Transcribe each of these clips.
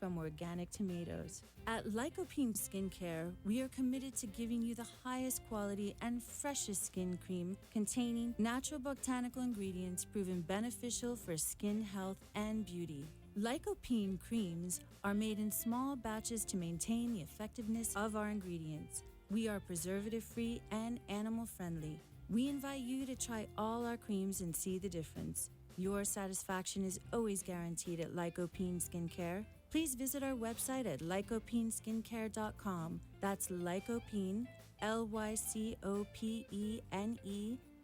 from organic tomatoes. At Lycopene Skincare, we are committed to giving you the highest quality and freshest skin cream containing natural botanical ingredients proven beneficial for skin health and beauty. Lycopene creams are made in small batches to maintain the effectiveness of our ingredients. We are preservative-free and animal-friendly. We invite you to try all our creams and see the difference. Your satisfaction is always guaranteed at Lycopene Skincare. Please visit our website at lycopeneskincare.com. That's Lycopene, Lycopene,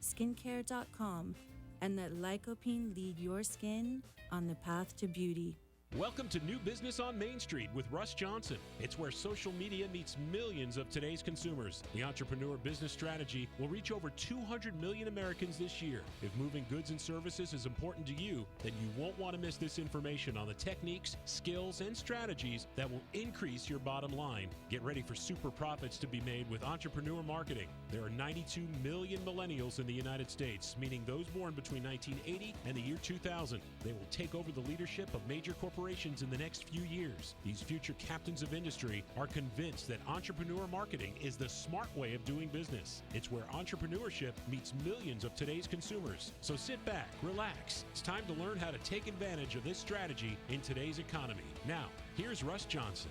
skincare.com. And let Lycopene lead your skin on the path to beauty. Welcome to New Business on Main Street with Russ Johnson. It's where social media meets millions of today's consumers. The Entrepreneur Business Strategy will reach over 200 million Americans this year. If moving goods and services is important to you, then you won't want to miss this information on the techniques, skills, and strategies that will increase your bottom line. Get ready for super profits to be made with entrepreneur marketing. There are 92 million millennials in the United States, meaning those born between 1980 and the year 2000. They will take over the leadership of major corporations in the next few years. These future captains of industry are convinced that entrepreneur marketing is the smart way of doing business. It's where entrepreneurship meets millions of today's consumers. So sit back, relax. It's time to learn how to take advantage of this strategy in today's economy. Now, here's Russ Johnson.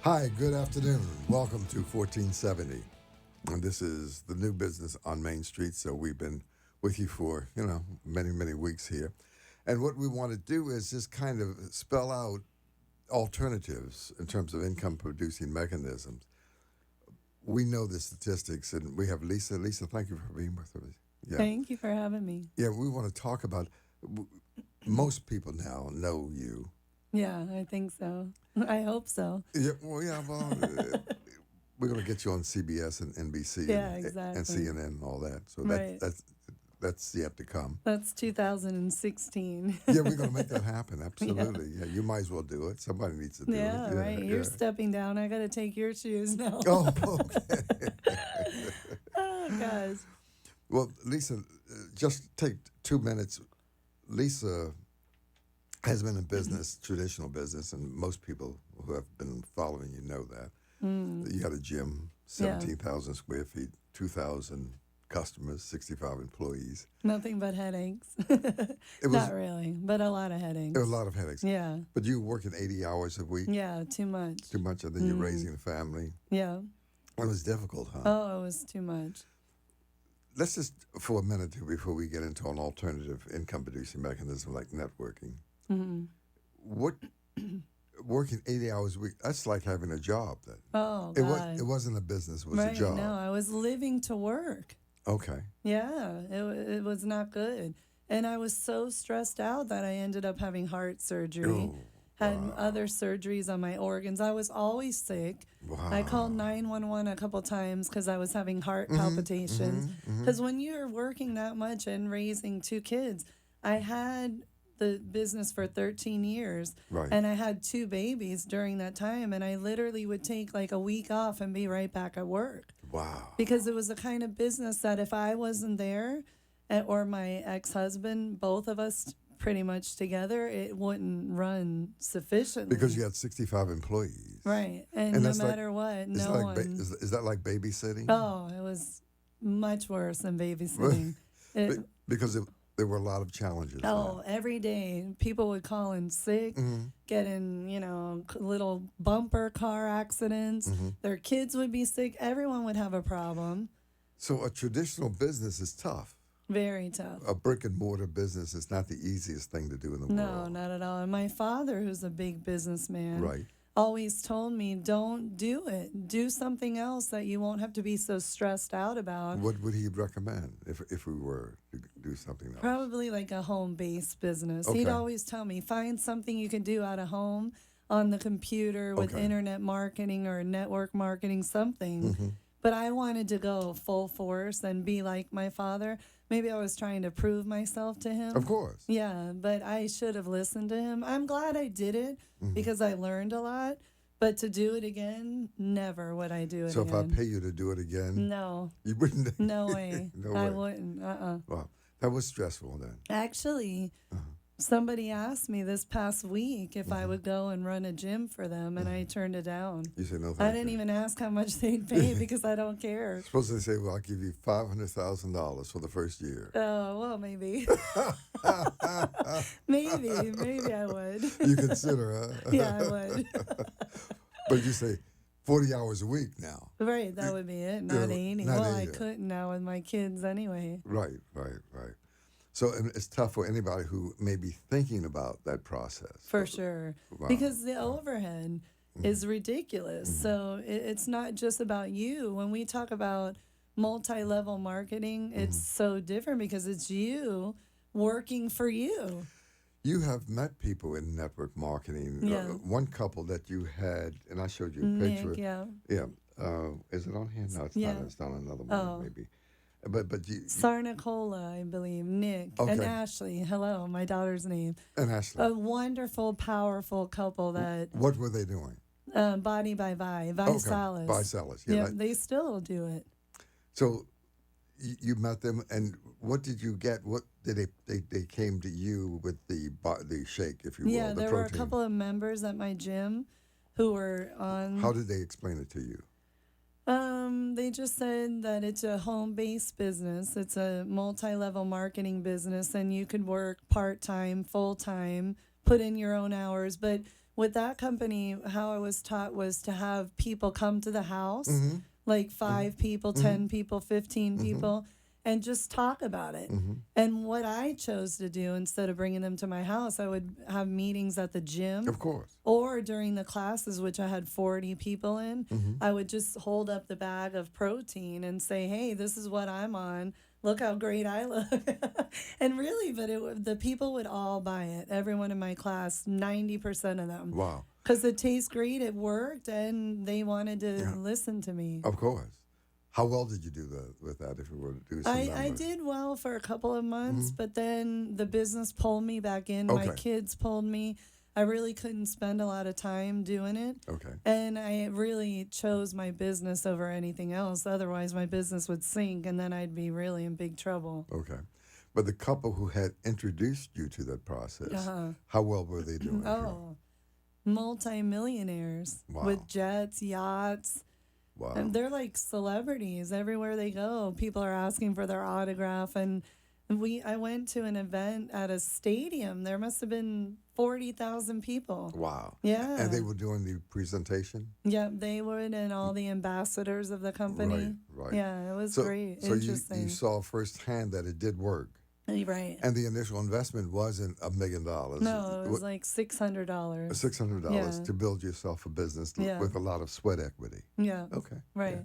Hi, good afternoon. Welcome to 1470. And this is the New Business on Main Street. So we've been with you for, many, many weeks here. And what we want to do is just kind of spell out alternatives in terms of income-producing mechanisms. We know the statistics, and we have Lisa. Lisa, thank you for being with us. Yeah. Thank you for having me. Yeah, we want to talk about, most people now know you. Yeah, I think so. I hope so. Yeah, well, we're going to get you on CBS and NBC exactly. and CNN and all that. So right. That's yet to come. That's 2016. Yeah, we're going to make that happen. Absolutely. Yeah, you might as well do it. Somebody needs to do it. Yeah, right. You're stepping down. I got to take your shoes now. Oh, okay. Oh, gosh. Well, Lisa, just take 2 minutes. Lisa has been in business, traditional business, and most people who have been following you know that. You had a gym, 17,000 square feet, 2,000 customers, 65 employees. Nothing but headaches. Not really, but a lot of headaches. There were a lot of headaches. Yeah. But you were working 80 hours a week? Yeah, too much. Too much, and then you're raising a family. Yeah. It was difficult, huh? Oh, it was too much. Let's just, for a minute here, before we get into an alternative income-producing mechanism like networking, what working 80 hours a week, that's like having a job then. Oh, God. It wasn't a business, it was right, a job. No, I was living to work. Okay. Yeah, it was not good. And I was so stressed out that I ended up having heart surgery. Had other surgeries on my organs. I was always sick. Wow. I called 911 a couple times because I was having heart palpitations. Because when you're working that much and raising 2 kids, I had the business for 13 years. Right. And I had 2 babies during that time. And I literally would take like a week off and be right back at work. Wow. Because it was the kind of business that if I wasn't there, or my ex-husband, both of us pretty much together, it wouldn't run sufficiently. Because you had 65 employees. Right. And no matter what, no one. Is that like babysitting? Oh, it was much worse than babysitting. Because there were a lot of challenges. Oh, every day people would call in sick, get in, little bumper car accidents. Their kids would be sick. Everyone would have a problem. So a traditional business is tough. Very tough. A brick and mortar business is not the easiest thing to do in the world. No, not at all. And my father, who's a big businessman, right, always told me, don't do it. Do something else that you won't have to be so stressed out about. What would he recommend if we were to do something else? Probably like a home-based business. Okay. He'd always tell me, find something you can do out of home on the computer with internet marketing or network marketing, something. But I wanted to go full force and be like my father. Maybe I was trying to prove myself to him. Of course. Yeah, but I should have listened to him. I'm glad I did it because I learned a lot. But to do it again, never would I do it so again. So if I pay you to do it again? No. You wouldn't? No way. No I way. wouldn't. Wow. That was stressful then. Actually, Somebody asked me this past week if I would go and run a gym for them, and I turned it down. You said no thank I you. didn't even ask how much they'd pay because I don't care. Supposed to say, well, I'll give you $500,000 for the first year. Oh, well, maybe. maybe I would. You consider, huh? Yeah, I would. But you say 40 hours a week now. Right, that would be it, not 80. Well, I 80. couldn't now with my kids anyway. Right. So and it's tough for anybody who may be thinking about that process. For sure. Wow. Because the overhead is ridiculous. So it's not just about you. When we talk about multi-level marketing, it's so different because it's you working for you. You have met people in network marketing. Yeah. One couple that you had, and I showed you a Nick, picture. yeah. Yeah. Is it on here? No, it's Yeah. not. It's on another one, Oh. maybe. But you Sarnicola, I believe, Nick, and Okay. Ashley. Hello, my daughter's name. and Ashley, A wonderful, powerful couple that what were they doing? Body by Visalis. Visalis. Yeah, Yeah. they still do it. So you met them, and what did you get? What did they came to you with the shake, if you will, Yeah, the there protein. were a couple of members at my gym who were on. How did they explain it to you? They just said that it's a home-based business. It's a multi-level marketing business, and you could work part-time, full-time, put in your own hours. But with that company, how I was taught was to have people come to the house, like 5 people, 10 people, 15 people, and just talk about it. And what I chose to do, instead of bringing them to my house, I would have meetings at the gym. Of course. Or during the classes, which I had 40 people in, I would just hold up the bag of protein and say, hey, this is what I'm on. Look how great I look. And really, but the people would all buy it. Everyone in my class, 90% of them. Wow. Because it tastes great, it worked, and they wanted to listen to me. Of course. How well did you do with that, if you were to do some I numbers? did well for a couple of months, but then the business pulled me back in. My Okay. kids pulled me. I really couldn't spend a lot of time doing it. Okay. And I really chose my business over anything else. Otherwise, my business would sink, and then I'd be really in big trouble. Okay. But the couple who had introduced you to that process, how well were they doing? Oh, multi-millionaires Wow. with jets, yachts. Wow. And they're like celebrities everywhere they go. People are asking for their autograph. And I went to an event at a stadium. There must have been 40,000 people. Wow. Yeah. And they were doing the presentation? Yeah, they would, and all the ambassadors of the company. Right. Yeah, it was So, great. so Interesting. you saw firsthand that it did work. Right. And the initial investment wasn't $1 million. No, it was like $600. $600 to build yourself a business Yeah. with a lot of sweat equity. Yeah. Okay. Right. Yeah.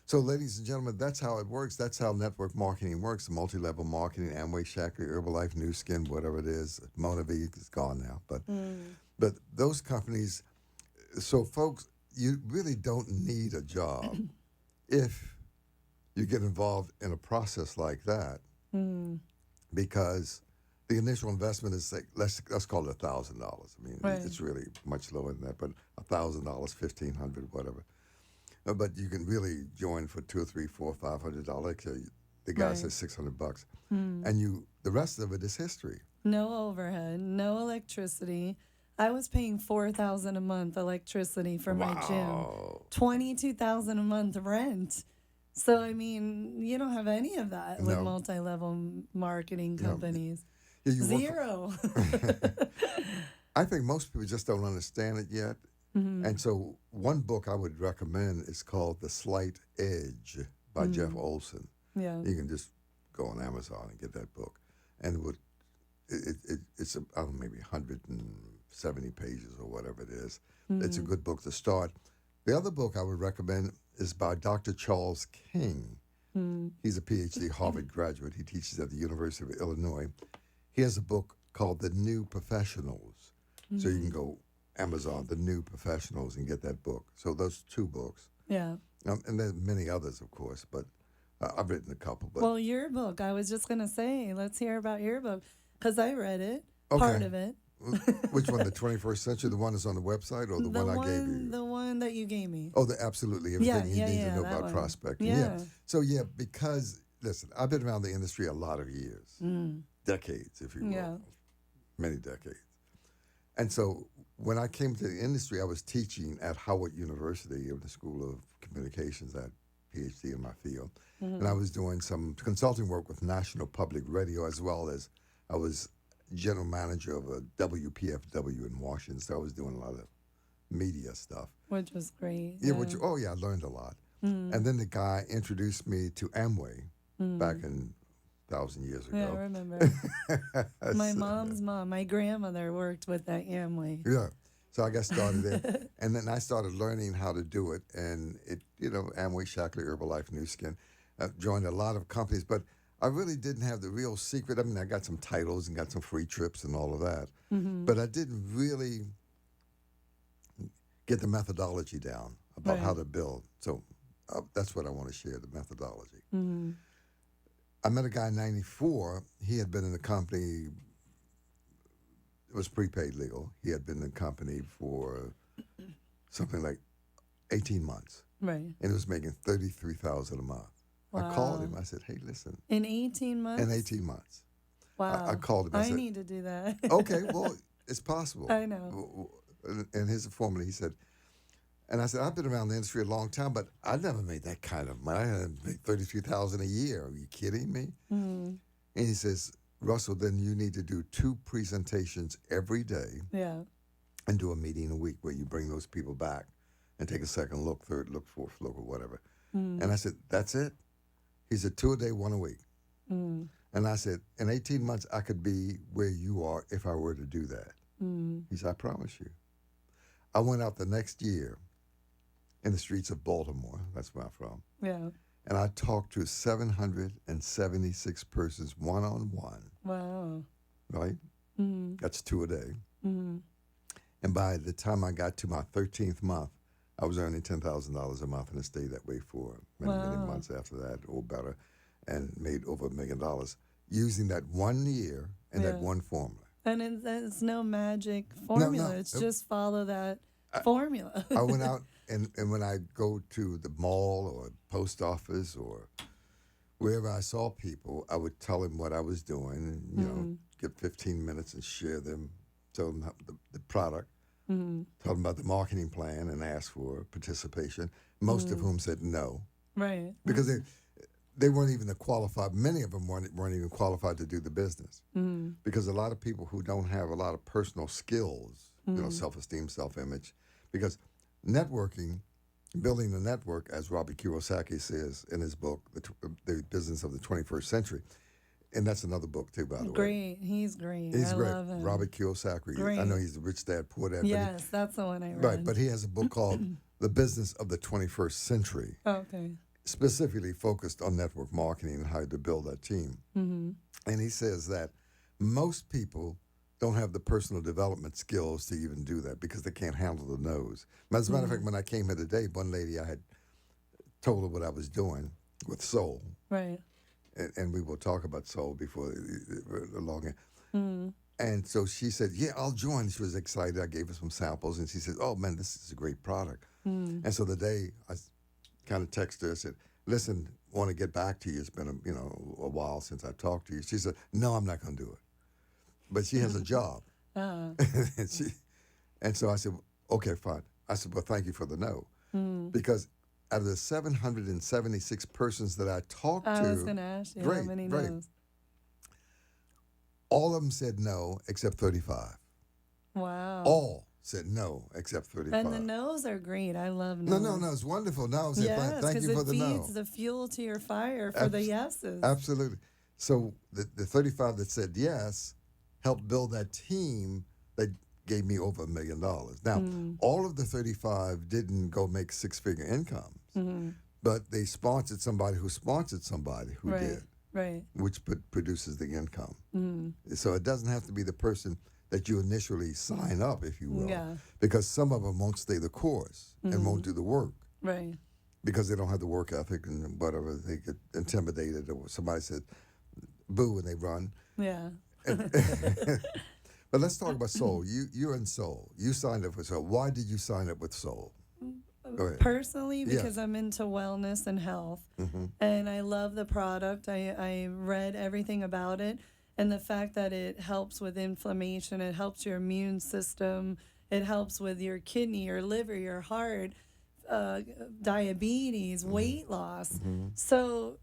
So, ladies and gentlemen, that's how it works. That's how network marketing works. multi-level marketing, Amway, Shaklee, Herbalife, New Skin, whatever it is. Monavie is gone now. But those companies, so folks, you really don't need a job if you get involved in a process like that. Because the initial investment is, like, let's call it $1,000. I mean, Right. it's really much lower than that, but $1,000, $1,500, whatever. But you can really join for $200, $300, $400, $500. The guy Right. says $600, and the rest of it is history. No overhead, no electricity. I was paying $4,000 a month electricity for my gym. Wow. $22,000 a month rent. So I mean, you don't have any of that with No. multi-level marketing No. companies. Yeah, you work- Zero. I think most people just don't understand it yet. And so one book I would recommend is called The Slight Edge by Jeff Olson. Yeah. You can just go on Amazon and get that book. And it's I don't know, maybe 170 pages or whatever it is. It's a good book to start. The other book I would recommend is by Dr. Charles King. He's a PhD Harvard graduate. He teaches at the University of Illinois. He has a book called The New Professionals. So you can go Amazon, The New Professionals, and get that book. So those 2 books. Yeah. And there's many others, of course, but I've written a couple. But Well, your book, I was just going to say, let's hear about your book, because I read it, part Okay. of it. Which one, the 21st Century, the one that's on the website, or the one I gave you? The one that you gave me. Oh, absolutely everything you need to know that about one. prospecting. Yeah. So, because, listen, I've been around the industry a lot of years, decades, if you will. Yeah. many decades. And so when I came to the industry, I was teaching at Howard University in the School of Communications. I had PhD in my field. And I was doing some consulting work with National Public Radio, as well as I was general manager of a WPFW in Washington. So I was doing a lot of media stuff. Which was great. Yeah, I learned a lot. And then the guy introduced me to Amway back in 1,000 years ago. Yeah, I remember. My mom's mom, my grandmother worked with that Amway. Yeah. So I got started there. And then I started learning how to do it. And it, Amway, Shackley, Herbalife, Nu Skin, joined a lot of companies. But I really didn't have the real secret. I mean, I got some titles and got some free trips and all of that. But I didn't really get the methodology down about how to build. So that's what I want to share, the methodology. I met a guy in 94. He had been in the company. It was prepaid legal. He had been in the company for something like 18 months. Right. And he was making $33,000 a month. Wow. I called him. I said, hey, listen. In 18 months? In 18 months. Wow. I called him. I said, need to do that. okay, well, it's possible. I know. And here's the formula. He said, and I said, I've been around the industry a long time, but I never made that kind of money. I had made $33,000 a year. Are you kidding me? And he says, Russell, then you need to do 2 presentations every day. Yeah. And do a meeting a week where you bring those people back and take a second look, third look, fourth look, or whatever. And I said, that's it? He said, 2 a day, 1 a week. And I said, in 18 months, I could be where you are if I were to do that. He said, I promise you. I went out the next year in the streets of Baltimore. That's where I'm from. Yeah. And I talked to 776 persons one-on-one. Wow. Right? That's 2 a day. And by the time I got to my 13th month, I was earning $10,000 a month, and it stayed that way for many months after that, or better, and made over $1 million using that 1 year and that one formula. And it's no magic formula. No. It's just follow that formula. I went out, and when I go to the mall or post office or wherever I saw people, I would tell them what I was doing, and, get 15 minutes and share them, tell them the product, tell them about the marketing plan, and ask for participation, most of whom said no. Right. Because they weren't even qualified. Many of them weren't even qualified to do the business. Because a lot of people who don't have a lot of personal skills, self-esteem, self-image, because networking, building a network, as Robert Kiyosaki says in his book, The Business of the 21st Century, and that's another book too, by the way. Great, he's great. He's great. Love him. Robert Kiyosaki. Great. I know he's the Rich Dad, Poor Dad. Yes, that's the one I read. Right, but he has a book called The Business of the 21st Century. Okay. Specifically focused on network marketing and how to build that team. And he says that most people don't have the personal development skills to even do that because they can't handle the no's. As a matter of fact, when I came here today, one lady, I had told her what I was doing with Soul. Right. And we will talk about Soul before long. And so she said, yeah, I'll join. She was excited. I gave her some samples, and she said, oh, man, this is a great product. And so the day I kind of texted her, I said, listen, want to get back to you. It's been a while since I talked to you. She said, no, I'm not going to do it. But she has a job. and so I said, okay, fine. I said, well, thank you for the no. Because out of the 776 persons that I talked to, I was going to ask you how many no's. All of them said no except 35. Wow. All said no except 35. And the no's are great. I love no's. No, it's wonderful. No, I said, yes, thank you for the no. It feeds the fuel to your fire for the yeses. Absolutely. So the 35 that said yes helped build that team that gave me over $1 million. Now, all of the 35 didn't go make six-figure incomes, but they sponsored somebody who sponsored somebody who did. Right. Which produces the income. So it doesn't have to be the person that you initially sign up, if you will. Yeah. Because some of them won't stay the course and won't do the work. Right. Because they don't have the work ethic and whatever. They get intimidated or somebody said boo and they run. Yeah. But let's talk about Soul. You're in Soul. You signed up with Soul. Why did you sign up with Soul? Go ahead. Personally, because I'm into wellness and health, and I love the product. I read everything about it, And the fact that it helps with inflammation, it helps your immune system, it helps with your kidney, your liver, your heart, uh, diabetes, weight loss. So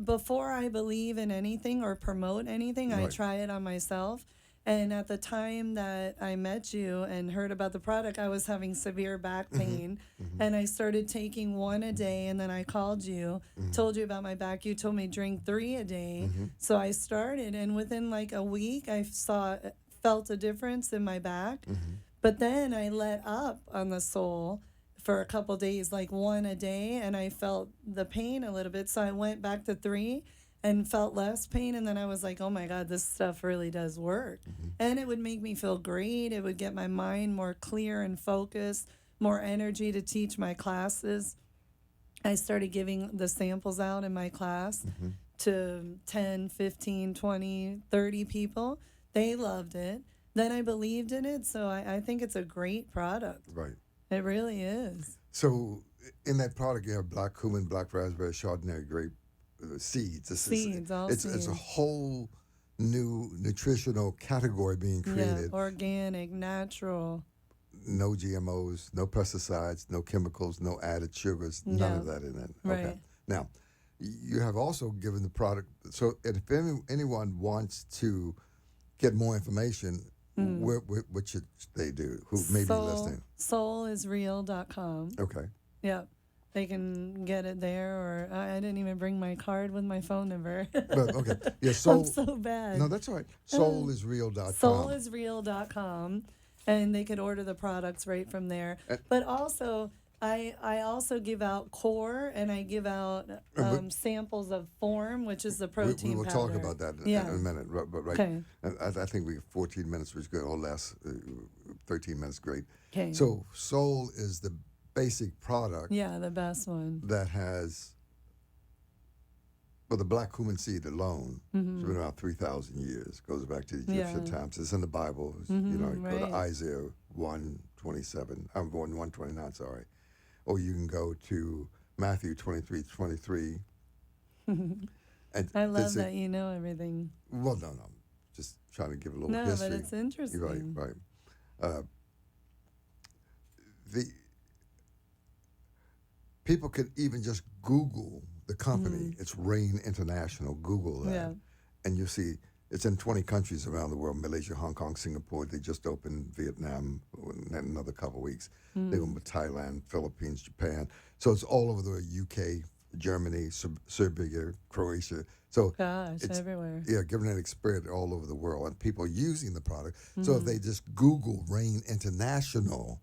before I believe in anything or promote anything, I Right. try it on myself. And at the time that I met you and heard about the product, I was having severe back pain. And I started taking one a day. And then I called you, told you about my back. You told me drink 3 a day. So I started. And within like a week, felt a difference in my back. But then I let up on the Soul for a couple days, like 1 a day. And I felt the pain a little bit. So I went back to 3 and felt less pain. And then I was like, oh my God, this stuff really does work. And it would make me feel great. It would get my mind more clear and focused, more energy to teach my classes. I started giving the samples out in my class to 10, 15, 20, 30 people. They loved it. Then I believed in it. So I think it's a great product. Right. It really is. So in that product, you have black cumin, black raspberry, Chardonnay grape seeds. All It's a seeds. whole new nutritional category being Yeah, created. organic, natural. No GMOs, no pesticides, no chemicals, no added sugars, none Yeah. of that in it. Right. Okay. Now, you have also given the product. So if anyone wants to get more information, what should they do? Who may be listening? Soulisreal.com. Okay. Yep. They can get it there, or I didn't even bring my card with my phone number. But okay. Yeah. I'm Soul. so bad. No, that's all right. Soulisreal.com. Soulisreal.com, and they could order the products right from there. But also, I also give out core, and I give out samples of Form, which is the protein we will powder. talk about that in Yeah. a minute. But right. Okay. I think we have 14 minutes, which is good, or less. 13 minutes, great. Okay. So Soul is the basic product Yeah, the best one. that has, well, the black cumin seed alone has been around 3,000 years. Goes back to the Egyptian Yeah. times. It's in the Bible. You know, you go to right. Isaiah 1:27. I'm going 1:29. Sorry, or you can go to Matthew 23:23. And I love it's that you know everything. Well, no, just trying to give a little No, history. but it's interesting. Right. The people can even just Google the company. It's Rain International. Google that, Yeah. and you see it's in 20 countries around the world: Malaysia, Hong Kong, Singapore. They just opened Vietnam in another couple of weeks. They opened Thailand, Philippines, Japan. So it's all over the UK, Germany, Serbia, Croatia. So Gosh, it's everywhere. yeah, giving an experience all over the world, and people using the product. So if they just Google Rain International,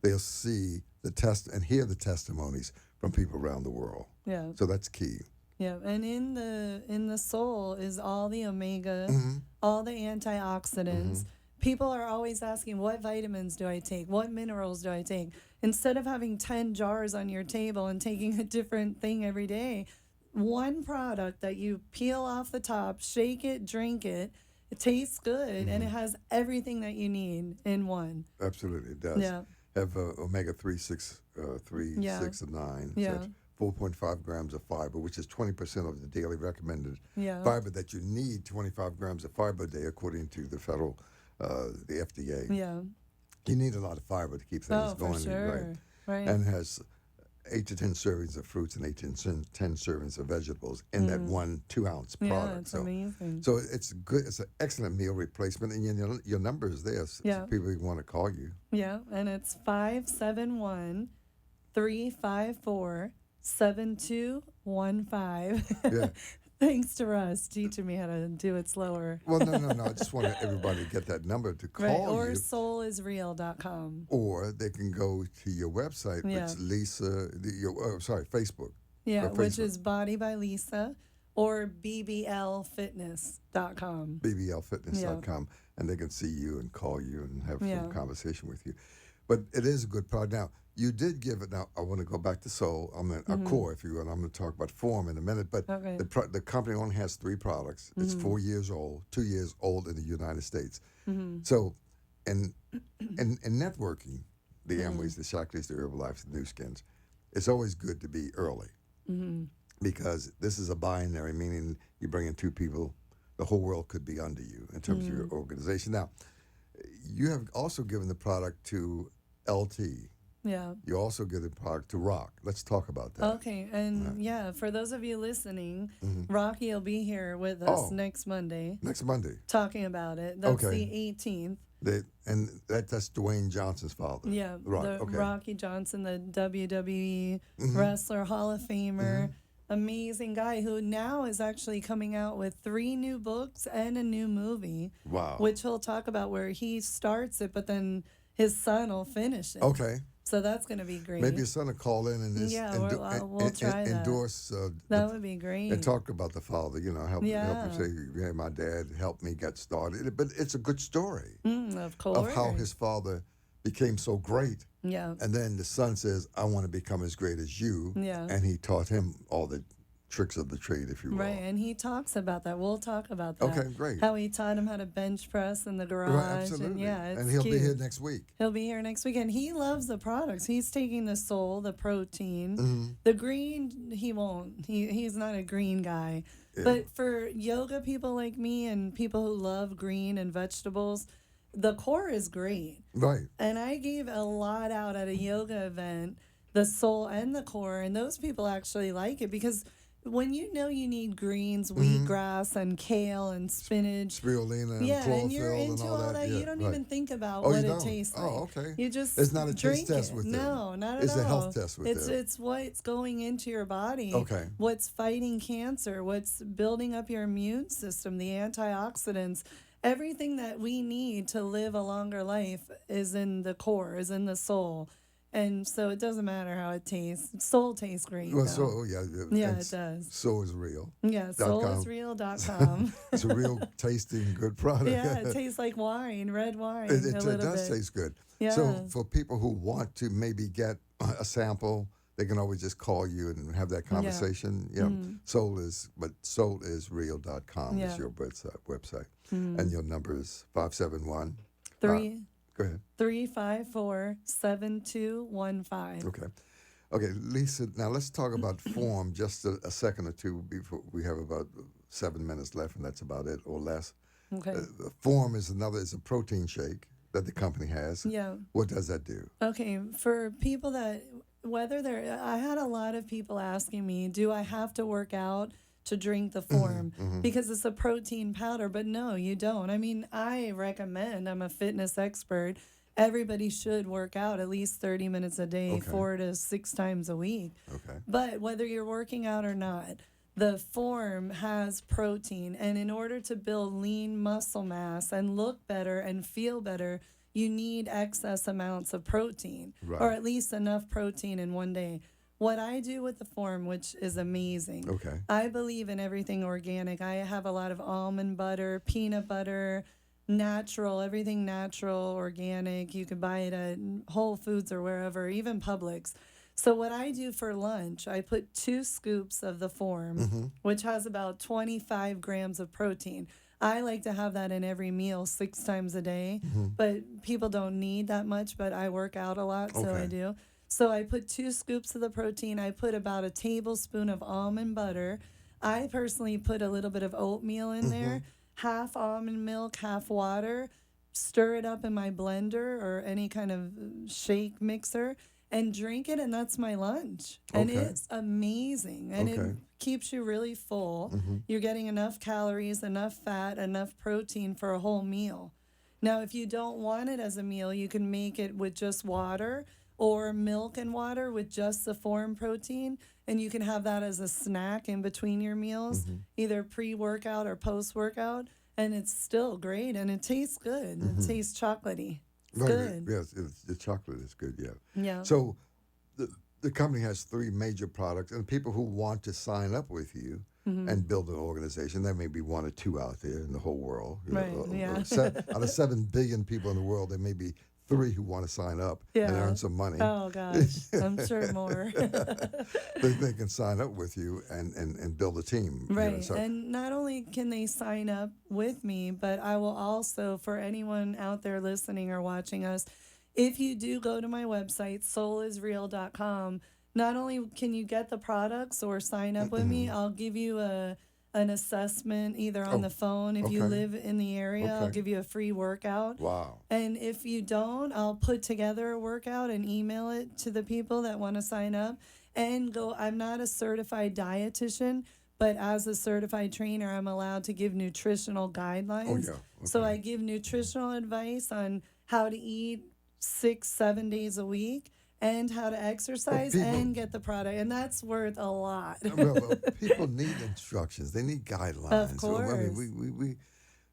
they'll see the test and hear the testimonies from people around the world. Yeah. So that's key. Yeah, and in the Soul is all the omega, all the antioxidants. People are always asking, what vitamins do I take? What minerals do I take? Instead of having 10 jars on your table and taking a different thing every day, one product that you peel off the top, shake it, drink it, it tastes good, and it has everything that you need in one. Absolutely, it does. Yeah. Have omega 3, 6, 3, Yeah. 6, and 9. Yeah. So it's 4.5 grams of fiber, which is 20% of the daily recommended Yeah. fiber that you need. 25 grams of fiber a day, according to the federal, the FDA. Yeah. You need a lot of fiber to keep things Oh, going. for sure. Right. And has 8 to 10 servings of fruits and 8 to 10 servings of vegetables in that 1 2-ounce yeah, product. it's amazing. So it's good. It's an excellent meal replacement, and your number is there. So Yeah. people who want to call you. Yeah, and it's 571-354-7215. Yeah. Thanks to Russ teaching me how to do it slower. Well, no. I just want everybody to get that number to call Right, or you. soulisreal.com. Or they can go to your website, Yeah. which Facebook. Yeah, or which Facebook. is Body by Lisa, or bblfitness.com. BBLfitness.com, and they can see you and call you and have Yeah. some conversation with you. But it is a good product. Now, you did give it. Now, I want to go back to Soul. I'm going to core, if you will. And I'm going to talk about Form in a minute. But Okay. the company only has 3 products. It's 4 years old, 2 years old in the United States. So, in networking, the Amways, the Shackleys, the Herbalife, the New Skins, it's always good to be early because this is a binary, meaning you bring in 2 people. the whole world could be under you in terms of your organization. Now, you have also given the product to LT. Yeah. You also give the product to Rock. Let's talk about that. Okay. And for those of you listening, Rocky will be here with us next Monday. Next Monday. Talking about it. That's the 18th. That's Dwayne Johnson's father. Yeah. Right. Rocky Johnson, the WWE wrestler, Hall of Famer. Amazing guy who now is actually coming out with 3 new books and a new movie. Wow. Which he'll talk about where he starts it, but then his son will finish it. Okay. So that's going to be great. Maybe your son will call in and we'll try that. endorse. That would be great. And talk about the father, help him say, hey, my dad helped me get started. But it's a good story Of course. of how his father became so great. Yeah. And then the son says, I want to become as great as you. Yeah. And he taught him all the tricks of the trade, if you will. Right, and he talks about that. We'll talk about that. Okay, great. How he taught him how to bench press in the garage. Right, absolutely. And and he'll cute. be here next week. He'll be here next week, and he loves the products. He's taking the Soul, the protein. The green, he won't. He's not a green guy. Yeah. But for yoga people like me and people who love green and vegetables, the core is great. Right. And I gave a lot out at a yoga event, the Soul and the core, and those people actually like it because when you need greens, wheatgrass, and kale and spinach, spirulina, and and you're chlorophyll into and all that. you don't even think about Oh, what you it don't? tastes like. Oh, okay. You just It's not a drink taste test it. with them. No, not at It's all. a health test with them. It's what's going into your body. Okay. What's fighting cancer? What's building up your immune system? The antioxidants. Everything that we need to live a longer life is in the core, is in the Soul. And so it doesn't matter how it tastes. Soul tastes great. Well, though. Yeah, it does. So is real. Yeah, soulisreal.com. It's a real tasting good product. Yeah, it tastes like wine, red wine. It a little does bit. taste good. Yeah. So for people who want to maybe get a sample, they can always just call you and have that conversation. Yeah. Soulisreal.com is your website. And your number is 571. Go ahead. 354-7215. Okay, Lisa, now let's talk about form just a second or two before we have about 7 minutes left, and that's about it or less. Okay. Form is a protein shake that the company has. Yeah. What does that do? Okay, for people that, I had a lot of people asking me, do I have to work out to drink the Form? Because it's a protein powder, but no, you don't. I mean, I recommend, I'm a fitness expert, everybody should work out at least 30 minutes a day, 4 to 6 times a week. Okay. But whether you're working out or not, the Form has protein, and in order to build lean muscle mass and look better and feel better, you need excess amounts of protein, or at least enough protein in one day. What I do with the Form, which is amazing, I believe in everything organic. I have a lot of almond butter, peanut butter, natural, everything natural, organic. You can buy it at Whole Foods or wherever, even Publix. So what I do for lunch, I put 2 scoops of the Form, which has about 25 grams of protein. I like to have that in every meal 6 times a day, but people don't need that much, but I work out a lot, so I do. So I put 2 scoops of the protein. I put about a tablespoon of almond butter. I personally put a little bit of oatmeal in there, half almond milk, half water, stir it up in my blender or any kind of shake mixer, and drink it, and that's my lunch. And it's amazing, and it keeps you really full. You're getting enough calories, enough fat, enough protein for a whole meal. Now, if you don't want it as a meal, you can make it with just water or milk and water with just the Form protein, and you can have that as a snack in between your meals, either pre-workout or post-workout, and it's still great, and it tastes good. It tastes chocolatey. It's good. Yes, the chocolate is good, Yeah. So the company has 3 major products, and people who want to sign up with you and build an organization, there may be 1 or 2 out there in the whole world. Out of 7 billion people in the world, there may be 3 who want to sign up and earn some money. Oh, gosh. I'm sure more. they can sign up with you and build a team. Right. And not only can they sign up with me, but I will also, for anyone out there listening or watching us, if you do go to my website, soulisreal.com, not only can you get the products or sign up with me, I'll give you a an assessment either on the phone. If you okay. live in the area, I'll Okay. give you a free workout. Wow. And if you don't, I'll put together a workout and email it to the people that want to sign up and go. I'm not a certified dietitian, but as a certified trainer, I'm allowed to give nutritional guidelines. Oh, yeah. So Okay. I give nutritional advice on how to eat 6, 7 days a week and how to exercise people- and get the product. And that's worth a lot. Well, people need instructions. They need guidelines. So, I mean, course. we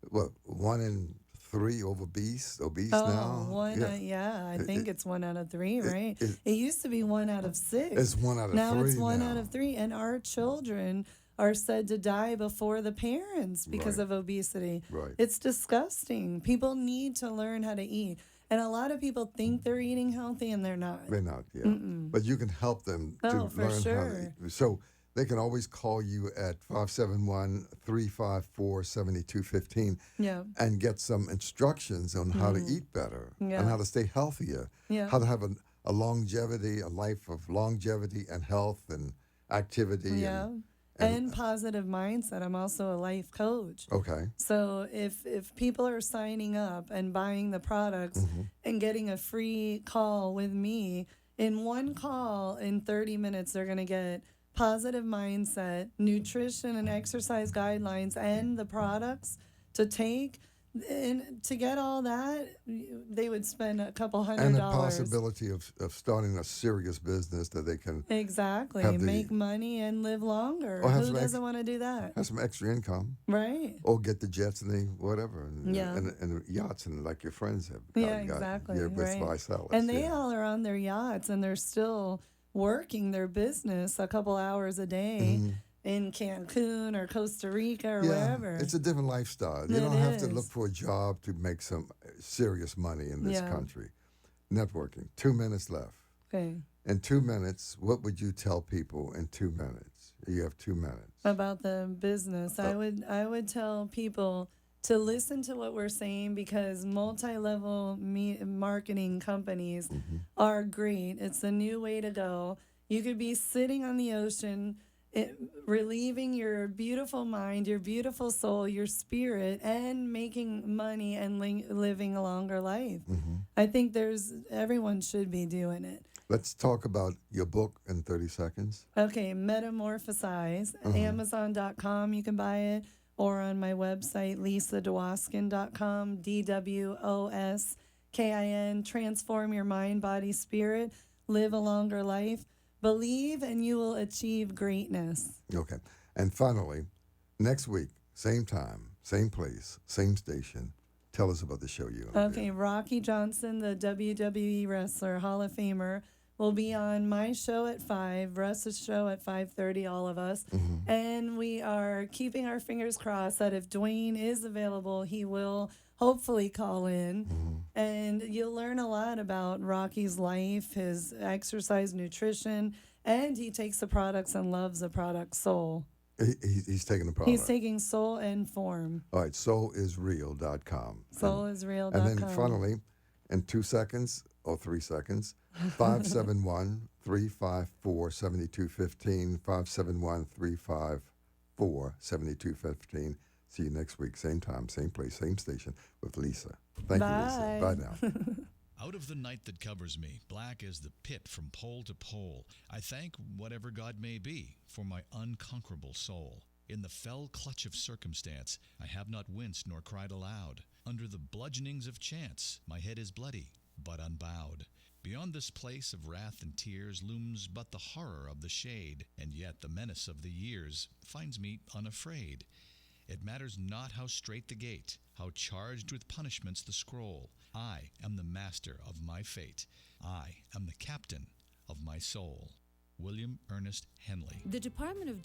what, 1 in 3 obese Oh, now? I think it's 1 out of 3, right? it- It used to be 1 out of 6. It's 1 out of Now 3 it's one now. out of 3, and our children are said to die before the parents because Right. of obesity. Right. It's disgusting. People need to learn how to eat, and a lot of people think they're eeating healthy, and they're not. They're not, yeah. But you can help them to Oh, for learn how sure. to. So they can always call you at 571-354-7215 Yeah, and get some instructions on how to eat better Yeah. and how to stay healthier, Yeah. how to have a longevity, a life of longevity and health and activity. yeah, and positive mindset. I'm also a life coach. Okay. So if people are signing up and buying the products and getting a free call with me, in one call in 30 minutes they're going to get positive mindset, nutrition and exercise guidelines, and the products to take. And to get all that, they would spend a couple And $100. the possibility of starting a serious business that they can Exactly. have the- Make money and live longer. Or have Who some ex- doesn't want to do that? have some extra income. Right. Or get the jets and the whatever, and, Yeah. and the yachts, and like your friends have. Yeah, exactly. Yeah, with Right. Visalis, And they yeah. all are on their yachts and they're still working their business a couple hours a day in Cancun or Costa Rica or wherever. It's a different lifestyle. You It don't have to look is. for a job to make some serious money in this Yeah. country. Networking. 2 minutes left. Okay. In 2 minutes, what would you tell people in 2 minutes? You have 2 minutes. About the business, I would tell people to listen to what we're saying because multi-level marketing companies are great. It's a new way to go. You could be sitting on the ocean, relieving your beautiful mind, your beautiful soul, your spirit, and making money and living a longer life. I think everyone should be doing it. Let's talk about your book in 30 seconds. Okay, Metamorphosize. Amazon.com, you can buy it, or on my website, lisadwoskin.com, DWOSKIN. Transform your mind, body, spirit. Live a longer life. Believe, and you will achieve greatness. Okay. And finally, next week, same time, same place, same station. Tell us about the show you're going to do. Okay, Rocky Johnson, the WWE wrestler, Hall of Famer, will be on my show at 5, Russ's show at 5:30, all of us. And we are keeping our fingers crossed that if Dwayne is available, he will hopefully call in. And you'll learn a lot about Rocky's life, his exercise, nutrition, and he takes the products and loves the product Soul. He's taking the product. He's taking Soul and Form. All right, soulisreal.com. Soulisreal.com. And then finally, in 2 seconds or 3 seconds, 571-354-7215, 571-354-7215. See you next week, same time, same place, same station with Lisa. Thank you, Lisa. Bye. Bye now. Out of the night that covers me, black as the pit from pole to pole, I thank whatever God may be for my unconquerable soul. In the fell clutch of circumstance, I have not winced nor cried aloud. Under the bludgeonings of chance, my head is bloody, but unbowed. Beyond this place of wrath and tears looms but the horror of the shade, and yet the menace of the years finds me unafraid. It matters not how strait the gate, how charged with punishments the scroll. I am the master of my fate. I am the captain of my soul. William Ernest Henley. The Department of